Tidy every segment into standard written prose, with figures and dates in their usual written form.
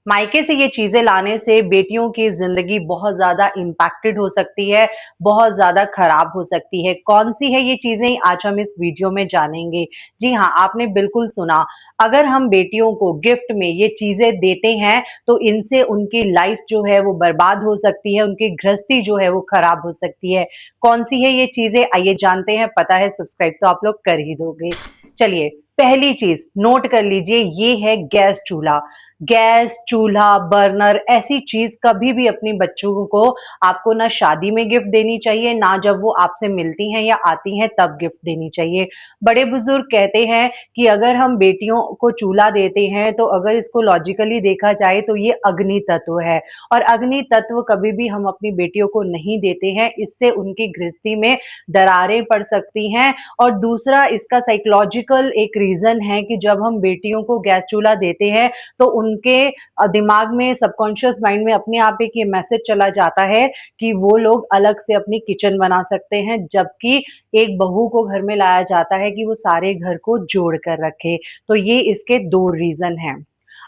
मायके से ये चीजें लाने से बेटियों की जिंदगी बहुत ज्यादा इम्पैक्टेड हो सकती है, बहुत ज्यादा खराब हो सकती है। कौन सी है ये चीजें, आज हम इस वीडियो में जानेंगे। जी हाँ, आपने बिल्कुल सुना। अगर हम बेटियों को गिफ्ट में ये चीजें देते हैं तो इनसे उनकी लाइफ जो है वो बर्बाद हो सकती है, उनकी गृहस्थी जो है वो खराब हो सकती है। कौन सी है ये चीजें, आइए जानते हैं। पता है सब्सक्राइब तो आप लोग कर ही दोगे। चलिए, पहली चीज नोट कर लीजिए, ये है गैस चूल्हा। गैस चूल्हा, बर्नर, ऐसी चीज कभी भी अपनी बच्चों को आपको ना शादी में गिफ्ट देनी चाहिए, ना जब वो आपसे मिलती हैं या आती हैं तब गिफ्ट देनी चाहिए। बड़े बुजुर्ग कहते हैं कि अगर हम बेटियों को चूल्हा देते हैं तो अगर इसको लॉजिकली देखा जाए तो ये अग्नि तत्व है, और अग्नि तत्व कभी भी हम अपनी बेटियों को नहीं देते हैं। इससे उनकी गृहस्थी में दरारें पड़ सकती हैं। और दूसरा, इसका साइकोलॉजिकल एक रीजन है कि जब हम बेटियों को गैस चूल्हा देते हैं तो उनके दिमाग में, सबकॉन्शियस माइंड में अपने आप एक ये मैसेज चला जाता है कि वो लोग अलग से अपनी किचन बना सकते हैं, जबकि एक बहू को घर में लाया जाता है कि वो सारे घर को जोड़ कर रखे। तो ये इसके दो रीजन हैं।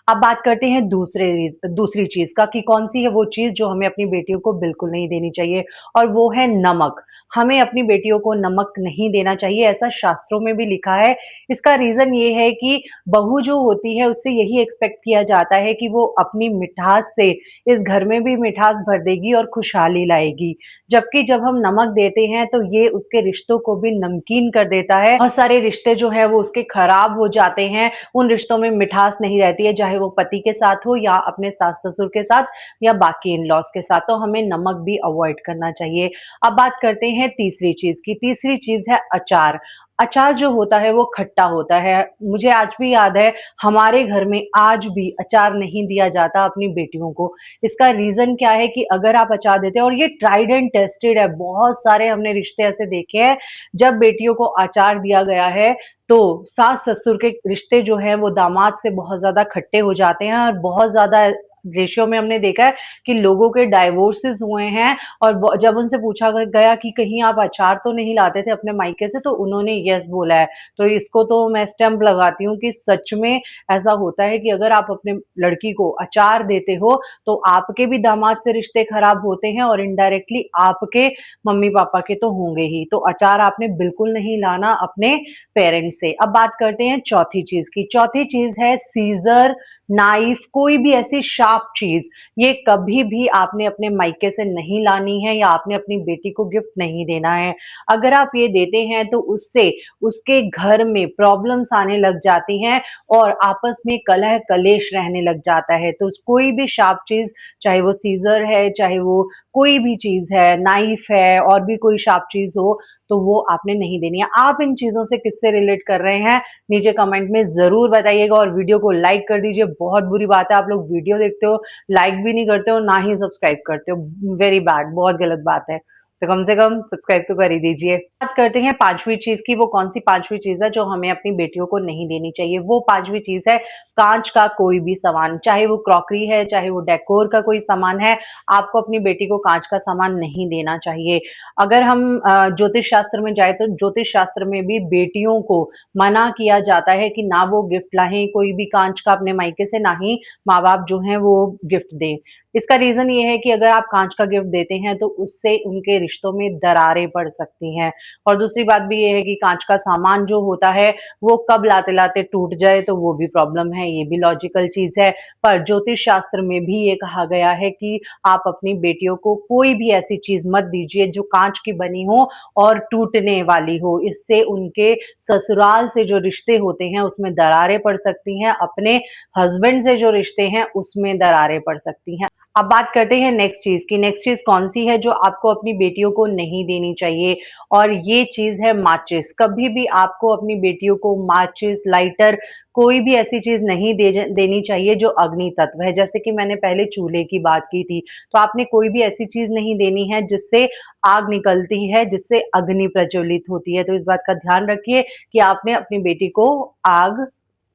अब बात करते हैं दूसरी चीज का, कि कौन सी है वो चीज जो हमें अपनी बेटियों को बिल्कुल नहीं देनी चाहिए, और वो है नमक। हमें अपनी बेटियों को नमक नहीं देना चाहिए, ऐसा शास्त्रों में भी लिखा है। इसका रीजन ये है कि बहू जो होती है उससे यही एक्सपेक्ट किया जाता है कि वो अपनी मिठास से इस घर में भी मिठास भर देगी और खुशहाली लाएगी। जबकि जब हम नमक देते हैं तो ये उसके रिश्तों को भी नमकीन कर देता है। बहुत सारे रिश्ते जो है वो उसके खराब हो जाते हैं, उन रिश्तों में मिठास नहीं रहती है, चाहे वो पति के साथ हो या अपने सास ससुर के साथ या बाकी इन लॉज के साथ। तो हमें नमक भी अवॉइड करना चाहिए। अब बात करते हैं तीसरी चीज की। तीसरी चीज है अचार। अचार जो होता है वो खट्टा होता है। मुझे आज भी याद है, हमारे घर में आज भी अचार नहीं दिया जाता अपनी बेटियों को। इसका रीजन क्या है कि अगर आप अचार देते हैं, और ये ट्राइड एंड टेस्टेड है, बहुत सारे हमने रिश्ते ऐसे देखे हैं, जब बेटियों को अचार दिया गया है तो सास ससुर के रिश्ते जो है वो दामाद से बहुत ज्यादा खट्टे हो जाते हैं, और बहुत ज्यादा रेशियो में हमने देखा है कि लोगों के डाइवोर्सेस हुए हैं। और जब उनसे पूछा गया कि कहीं आप अचार तो नहीं लाते थे अपने मायके से, तो उन्होंने यस बोला है। तो इसको तो मैं स्टैंप लगाती हूँ कि सच में ऐसा होता है कि अगर आप अपने लड़की को अचार देते हो तो आपके भी दामाद से रिश्ते खराब होते हैं, और इनडायरेक्टली आपके मम्मी पापा के तो होंगे ही। तो अचार आपने बिल्कुल नहीं लाना अपने पेरेंट्स से। अब बात करते हैं चौथी चीज की। चौथी चीज है सीजर, नाइफ, कोई भी ऐसी शार्प चीज। ये कभी भी आपने अपने मायके से नहीं लानी है, या आपने अपनी बेटी को गिफ्ट नहीं देना है। अगर आप ये देते हैं तो उससे उसके घर में प्रॉब्लम्स आने लग जाती हैं, और आपस में कलह कलेश रहने लग जाता है। तो कोई भी शार्प चीज, चाहे वो सीजर है, चाहे वो कोई भी चीज है, नाइफ है, और भी कोई शार्प चीज हो, तो वो आपने नहीं देनी है। आप इन चीजों से किससे रिलेट कर रहे हैं, नीचे कमेंट में जरूर बताइएगा, और वीडियो को लाइक कर दीजिए। बहुत बुरी बात है, आप लोग वीडियो देखते हो, लाइक भी नहीं करते हो, ना ही सब्सक्राइब करते हो। वेरी बैड, बहुत गलत बात है। तो कम से कम सब्सक्राइब तो कर ही दीजिए। बात करते हैं पांचवी चीज की। वो कौन सी पांचवी चीज है जो हमें अपनी बेटियों को नहीं देनी चाहिए? वो पांचवी चीज है कांच का कोई भी सामान, चाहे वो क्रॉकरी है, चाहे वो डेकोर का कोई सामान है। आपको अपनी बेटी को कांच का सामान नहीं देना चाहिए। अगर हम ज्योतिष शास्त्र में जाए तो ज्योतिष शास्त्र में भी बेटियों को मना किया जाता है कि ना वो गिफ्ट लाएं कोई भी कांच का अपने मायके से, ना ही माँ बाप जो हैं वो गिफ्ट दें। इसका रीजन ये है कि अगर आप कांच का गिफ्ट देते हैं तो उससे उनके रिश्तों में दरारें पड़ सकती हैं। और दूसरी बात भी ये है कि कांच का सामान जो होता है वो कब लाते लाते टूट जाए तो वो भी प्रॉब्लम है, ये भी लॉजिकल चीज है। पर ज्योतिष शास्त्र में भी ये कहा गया है कि आप अपनी बेटियों को कोई भी ऐसी चीज मत दीजिए जो कांच की बनी हो और टूटने वाली हो। इससे उनके ससुराल से जो रिश्ते होते हैं उसमें दरारें पड़ सकती हैं, अपने हस्बैंड से जो रिश्ते हैं उसमें दरारें पड़ सकती हैं। अब बात करते हैं नेक्स्ट चीज की। नेक्स्ट चीज कौन सी है जो आपको अपनी बेटियों को नहीं देनी चाहिए? और ये चीज है माचिस। कभी भी आपको अपनी बेटियों को माचिस, लाइटर, कोई भी ऐसी चीज नहीं देनी चाहिए जो अग्नि तत्व है। जैसे कि मैंने पहले चूल्हे की बात की थी, तो आपने कोई भी ऐसी चीज नहीं देनी है जिससे आग निकलती है, जिससे अग्नि प्रज्वलित होती है। तो इस बात का ध्यान रखिए कि आपने अपनी बेटी को आग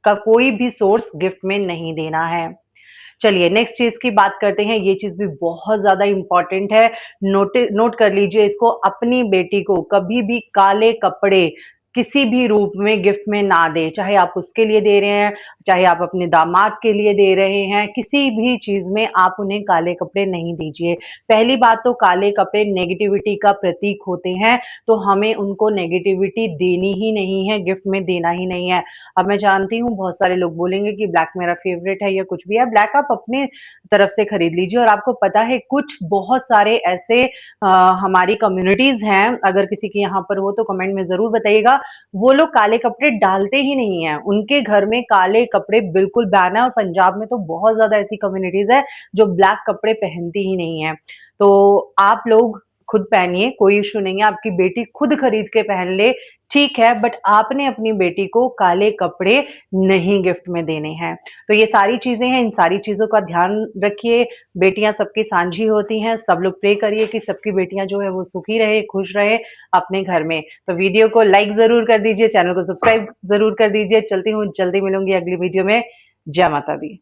का कोई भी सोर्स गिफ्ट में नहीं देना है। चलिए नेक्स्ट चीज की बात करते हैं। ये चीज भी बहुत ज्यादा इंपॉर्टेंट है, नोट कर लीजिए इसको। अपनी बेटी को कभी भी काले कपड़े किसी भी रूप में गिफ्ट में ना दें। चाहे आप उसके लिए दे रहे हैं, चाहे आप अपने दामाद के लिए दे रहे हैं, किसी भी चीज़ में आप उन्हें काले कपड़े नहीं दीजिए। पहली बात तो काले कपड़े नेगेटिविटी का प्रतीक होते हैं, तो हमें उनको नेगेटिविटी देनी ही नहीं है, गिफ्ट में देना ही नहीं है। अब मैं जानती हूँ बहुत सारे लोग बोलेंगे कि ब्लैक मेरा फेवरेट है या कुछ भी है, ब्लैक आप अपने तरफ से खरीद लीजिए। और आपको पता है कुछ बहुत सारे ऐसे हमारी कम्युनिटीज़ हैं, अगर किसी के यहाँ पर हो तो कमेंट में ज़रूर बताइएगा, वो लोग काले कपड़े डालते ही नहीं हैं, उनके घर में काले कपड़े बिल्कुल बैन है। और पंजाब में तो बहुत ज़्यादा ऐसी कम्युनिटीज़ है जो ब्लैक कपड़े पहनती ही नहीं है। तो आप लोग खुद पहनिए, कोई इश्यू नहीं है, आपकी बेटी खुद खरीद के पहन ले, ठीक है, बट आपने अपनी बेटी को काले कपड़े नहीं गिफ्ट में देने हैं। तो ये सारी चीज़ें हैं, इन सारी चीज़ों का ध्यान रखिए। बेटियाँ सबकी साँझी होती हैं, सब लोग प्रे करिए कि सबकी बेटियाँ जो है वो सुखी रहे, खुश रहे अपने घर में। तो वीडियो को लाइक ज़रूर कर दीजिए, चैनल को सब्सक्राइब ज़रूर कर दीजिए। चलती हूँ, जल्दी मिलूँगी अगली वीडियो में। जय माता दी।